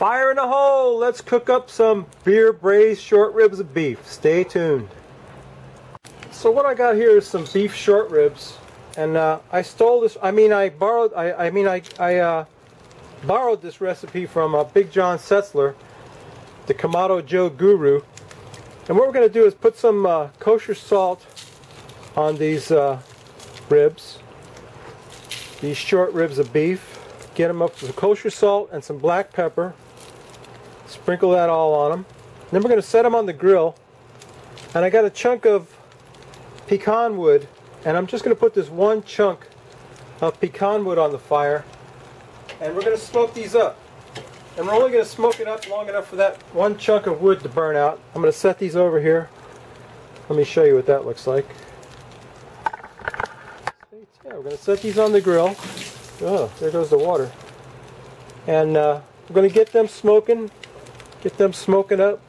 Fire in the hole! Let's cook up some beer braised short ribs of beef. Stay tuned. So what I got here is some beef short ribs, and I stole this. I borrowed this recipe from Big John Setzler, the Kamado Joe Guru. And what we're going to do is put some kosher salt on these ribs, these short ribs of beef. Get them up with some kosher salt and some black pepper. Sprinkle that all on them. Then we're going to set them on the grill. And I got a chunk of pecan wood, and I'm just going to put this one chunk of pecan wood on the fire, and we're going to smoke these up. And we're only going to smoke it up long enough for that one chunk of wood to burn out. I'm going to set these over here. Let me show you what that looks like. Yeah, we're going to set these on the grill. Oh, there goes the water. And we're going to get them smoking up.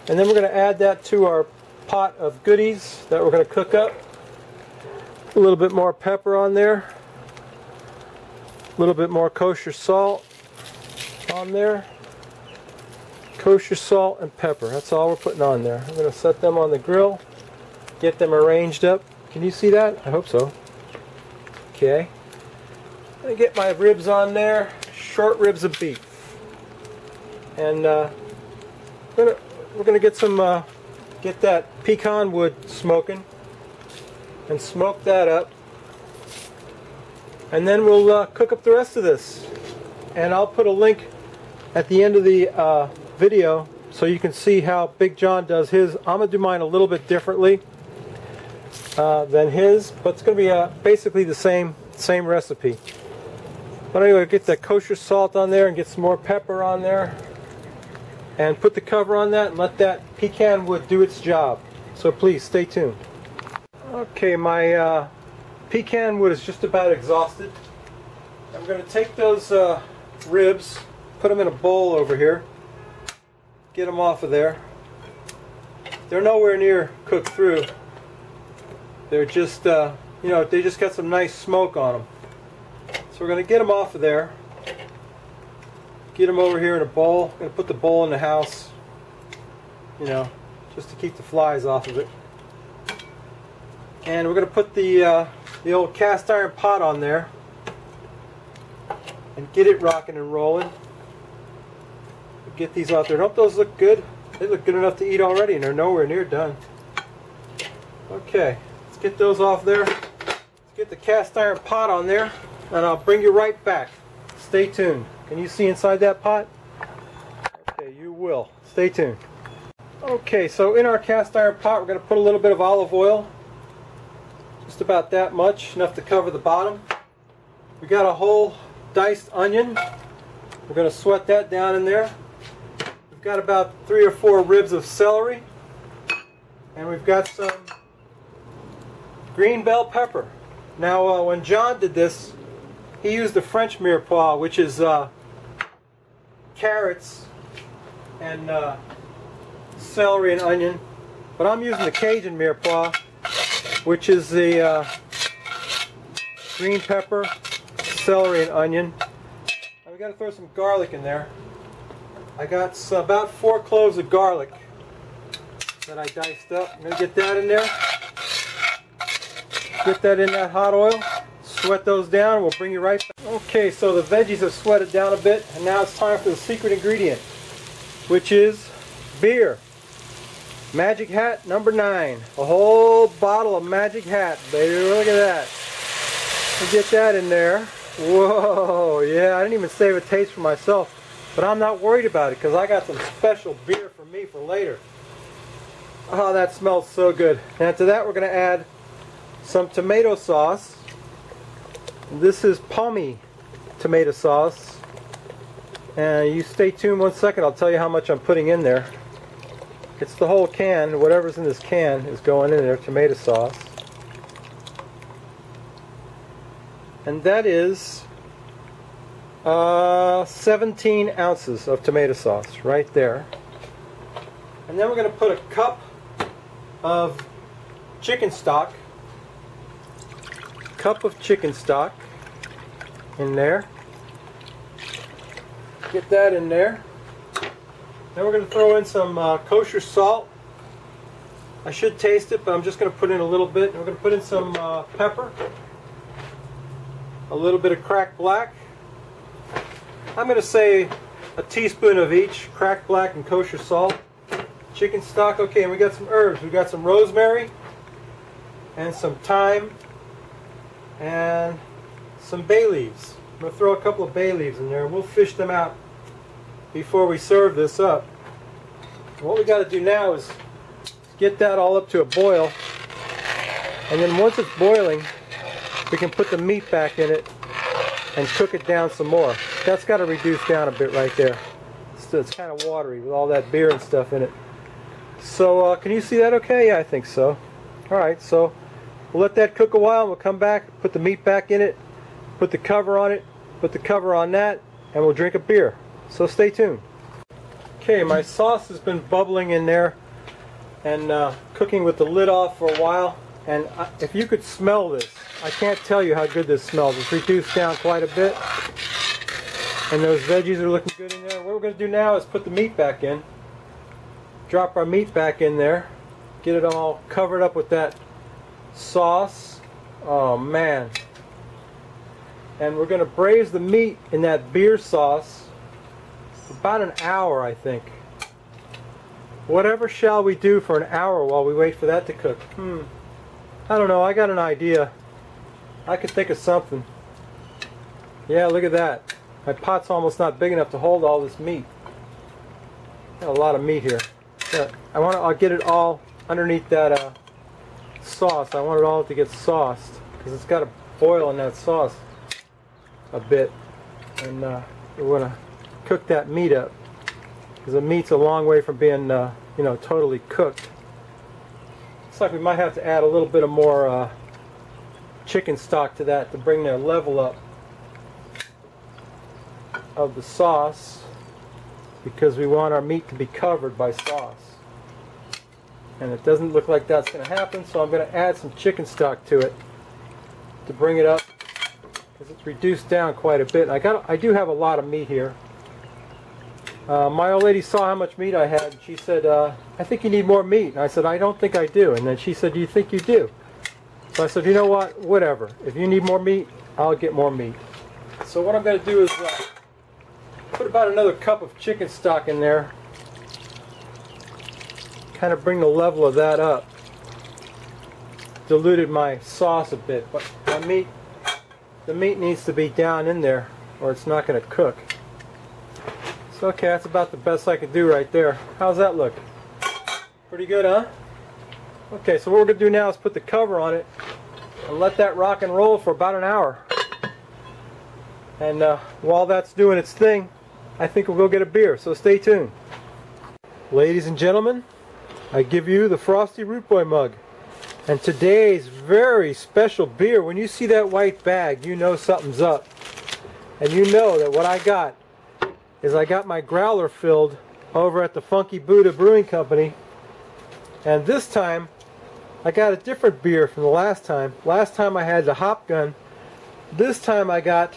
And then we're going to add that to our pot of goodies that we're going to cook up. A little bit more pepper on there. A little bit more kosher salt on there. Kosher salt and pepper. That's all we're putting on there. I'm going to set them on the grill. Get them arranged up. Can you see that? I hope so. Okay. I'm going to get my ribs on there. Short ribs of beef. And we're going to get some get that pecan wood smoking and smoke that up, and then we'll cook up the rest of this. And I'll put a link at the end of the video so you can see how Big John does his. I'm going to do mine a little bit differently than his, but it's going to be basically the same recipe. But anyway, get that kosher salt on there and get some more pepper on there. And put the cover on that and let that pecan wood do its job. So please stay tuned. Okay, my pecan wood is just about exhausted. I'm going to take those ribs, put them in a bowl over here, get them off of there. They're nowhere near cooked through. They're just, you know, they just got some nice smoke on them. So we're going to get them off of there. Get them over here in a bowl. I'm going to put the bowl in the house, you know, just to keep the flies off of it. And we're going to put the old cast iron pot on there and get it rocking and rolling. Get these out there. Don't those look good? They look good enough to eat already, and they're nowhere near done. Okay, let's get those off there. Let's get the cast iron pot on there, and I'll bring you right back. Stay tuned. Can you see inside that pot? Okay, you will. Stay tuned. Okay, so in our cast iron pot, we're going to put a little bit of olive oil. Just about that much, enough to cover the bottom. We got a whole diced onion. We're going to sweat that down in there. We've got about 3 or 4 ribs of celery. And we've got some green bell pepper. Now, when John did this, he used the French mirepoix, which is carrots and celery and onion, but I'm using the Cajun mirepoix, which is the green pepper, celery and onion. And we got to throw some garlic in there. I got about 4 cloves of garlic that I diced up. I'm going to get that in there. Get that in that hot oil. Sweat those down. We'll bring you right back. Okay, so the veggies have sweated down a bit, and now it's time for the secret ingredient, which is beer. Magic Hat number 9. A whole bottle of Magic Hat, baby. Look at that. We'll get that in there. Whoa, yeah, I didn't even save a taste for myself, but I'm not worried about it because I got some special beer for me for later. Oh, that smells so good. And to that we're going to add some tomato sauce. This is palmy tomato sauce, and you stay tuned 1 second. I'll tell you how much I'm putting in there. It's the whole can. Whatever's in this can is going in there. Tomato sauce, and that is 17 ounces of tomato sauce right there. And then we're going to put a cup of chicken stock. Cup of chicken stock in there. Get that in there. Then we're going to throw in some kosher salt. I should taste it, but I'm just going to put in a little bit. And we're going to put in some pepper, a little bit of cracked black. I'm going to say a teaspoon of each, cracked black and kosher salt. Chicken stock, okay, and we got some herbs. We got some rosemary and some thyme and some bay leaves. I'm going to throw a couple of bay leaves in there and we'll fish them out before we serve this up. What we got to do now is get that all up to a boil, and then once it's boiling we can put the meat back in it and cook it down some more. That's got to reduce down a bit right there. It's kind of watery with all that beer and stuff in it. So can you see that okay? Yeah, I think so. Alright, so we'll let that cook a while and we'll come back, put the meat back in it, put the cover on it, put the cover on that, and we'll drink a beer. So stay tuned. Okay, my sauce has been bubbling in there and cooking with the lid off for a while. And if you could smell this, I can't tell you how good this smells. It's reduced down quite a bit. And those veggies are looking good in there. What we're going to do now is put the meat back in. Drop our meat back in there. Get it all covered up with that sauce. Oh man. And we're going to braise the meat in that beer sauce for about an hour, I think. Whatever shall we do for an hour while we wait for that to cook? I don't know. I got an idea. I could think of something. Yeah, look at that. My pot's almost not big enough to hold all this meat. Got a lot of meat here. Yeah, I'll get it all underneath that sauce. I want it all to get sauced because it's got to boil in that sauce a bit, and we're going to cook that meat up because the meat's a long way from being you know, totally cooked. Looks like we might have to add a little bit of more chicken stock to that to bring the level up of the sauce, because we want our meat to be covered by sauce. And it doesn't look like that's going to happen, so I'm going to add some chicken stock to it to bring it up, because it's reduced down quite a bit. I do have a lot of meat here. My old lady saw how much meat I had, and she said, I think you need more meat. And I said, I don't think I do. And then she said, do you think you do? So I said, you know what, whatever. If you need more meat, I'll get more meat. So what I'm going to do is put about another cup of chicken stock in there. Kind of bring the level of that up. Diluted my sauce a bit, but the meat needs to be down in there or it's not going to cook. So okay, that's about the best I could do right there. How's that look? Pretty good, huh? Okay, so what we're going to do now is put the cover on it and let that rock and roll for about an hour. And while that's doing its thing, I think we'll go get a beer, so stay tuned. Ladies and gentlemen, I give you the Frosty Root Boy mug. And today's very special beer, when you see that white bag, you know something's up. And you know that what I got is I got my growler filled over at the Funky Buddha Brewing Company. And this time, I got a different beer from the last time. Last time I had the Hop Gun. This time I got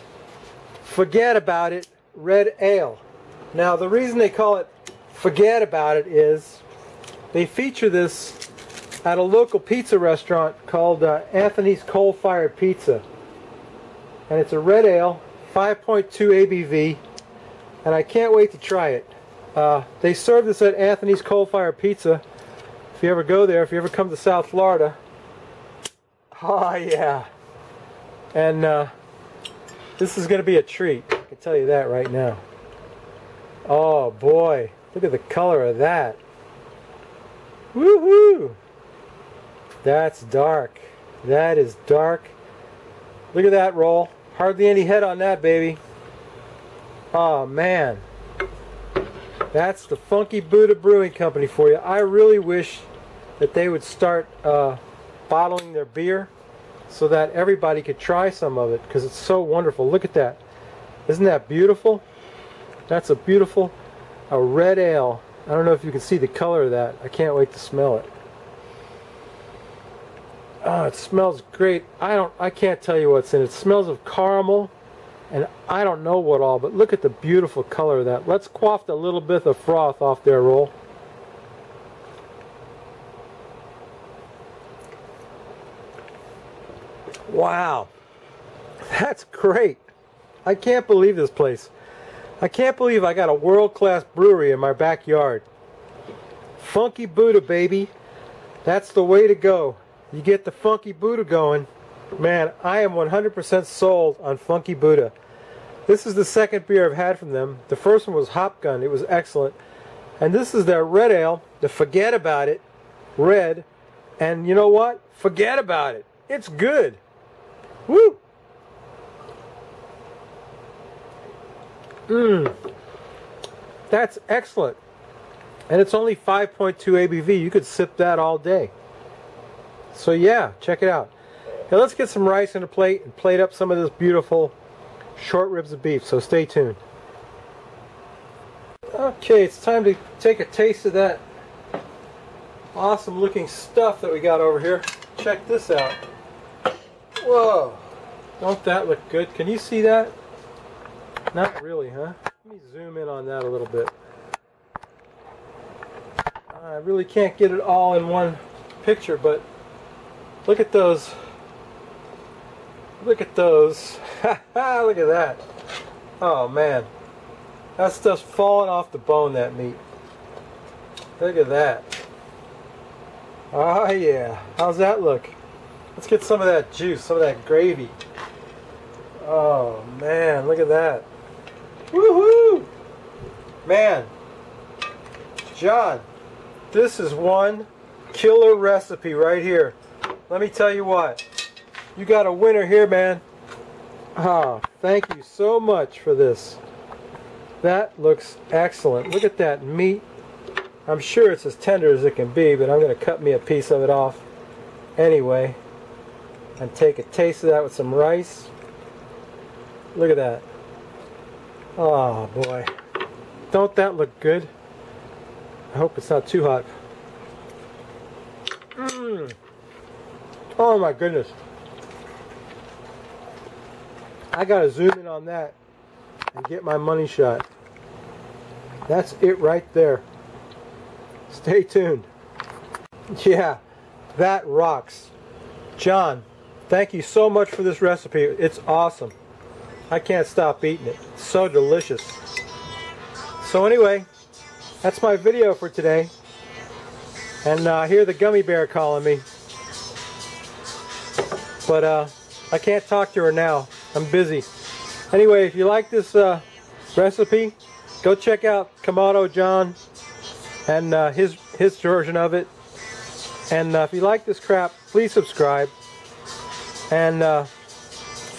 Forget About It Red Ale. Now the reason they call it Forget About It is they feature this at a local pizza restaurant called Anthony's Coal Fired Pizza. And it's a red ale, 5.2 ABV, and I can't wait to try it. They serve this at Anthony's Coal Fired Pizza. If you ever go there, if you ever come to South Florida. Oh yeah. And this is going to be a treat. I can tell you that right now. Oh boy, look at the color of that. Woohoo! That's dark. That is dark. Look at that roll. Hardly any head on that baby. Oh man. That's the Funky Buddha Brewing Company for you. I really wish that they would start bottling their beer so that everybody could try some of it, because it's so wonderful. Look at that. Isn't that beautiful? That's a beautiful red ale. I don't know if you can see the color of that. I can't wait to smell it. Oh, it smells great. I can't tell you what's in it. It smells of caramel and I don't know what all, but look at the beautiful color of that. Let's quaff a little bit of froth off their roll. Wow, that's great. I can't believe this place. I can't believe I got a world-class brewery in my backyard. Funky Buddha, baby. That's the way to go. You get the Funky Buddha going. Man, I am 100% sold on Funky Buddha. This is the second beer I've had from them. The first one was Hop Gun. It was excellent. And this is their red ale, the Forget About It red. And you know what? Forget about it. It's good. Woo! That's excellent. And it's only 5.2 ABV. You could sip that all day. So yeah, check it out. Now let's get some rice in a plate and plate up some of this beautiful short ribs of beef. So stay tuned. Okay, it's time to take a taste of that awesome looking stuff that we got over here. Check this out. Whoa, don't that look good? Can you see that? Not really, huh? Let me zoom in on that a little bit. I really can't get it all in one picture, but look at those. Look at those. Look at that. Oh man. That stuff's falling off the bone, that meat. Look at that. Oh yeah. How's that look? Let's get some of that juice, some of that gravy. Oh man, look at that. Woohoo! Man. John, this is one killer recipe right here. Let me tell you what. You got a winner here, man. Ah, thank you so much for this. That looks excellent. Look at that meat. I'm sure it's as tender as it can be, but I'm going to cut me a piece of it off anyway and take a taste of that with some rice. Look at that. Oh boy. Don't that look good? I hope it's not too hot. Oh my goodness. I gotta zoom in on that and get my money shot. That's it right there. Stay tuned. Yeah, that rocks. John, thank you so much for this recipe. It's awesome. I can't stop eating it. It's so delicious. So anyway, that's my video for today. And I hear the gummy bear calling me. But I can't talk to her now. I'm busy. Anyway, if you like this recipe, go check out Kamado John and his version of it. And if you like this crap, please subscribe. And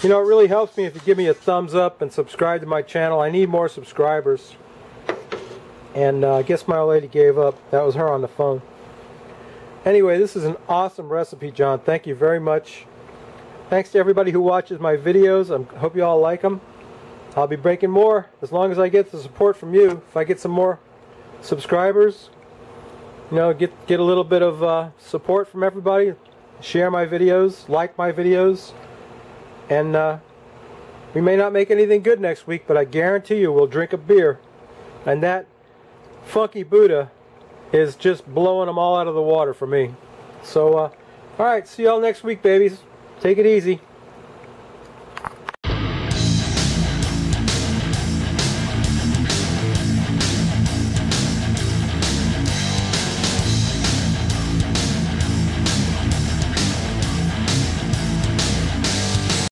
you know, it really helps me if you give me a thumbs up and subscribe to my channel. I need more subscribers. And I guess my old lady gave up. That was her on the phone. Anyway, this is an awesome recipe, John. Thank you very much. Thanks to everybody who watches my videos. I hope you all like them. I'll be breaking more as long as I get the support from you. If I get some more subscribers, you know, get a little bit of support from everybody. Share my videos, like my videos. And we may not make anything good next week, but I guarantee you we'll drink a beer. And that Funky Buddha is just blowing them all out of the water for me. So, alright, see y'all next week, babies. Take it easy.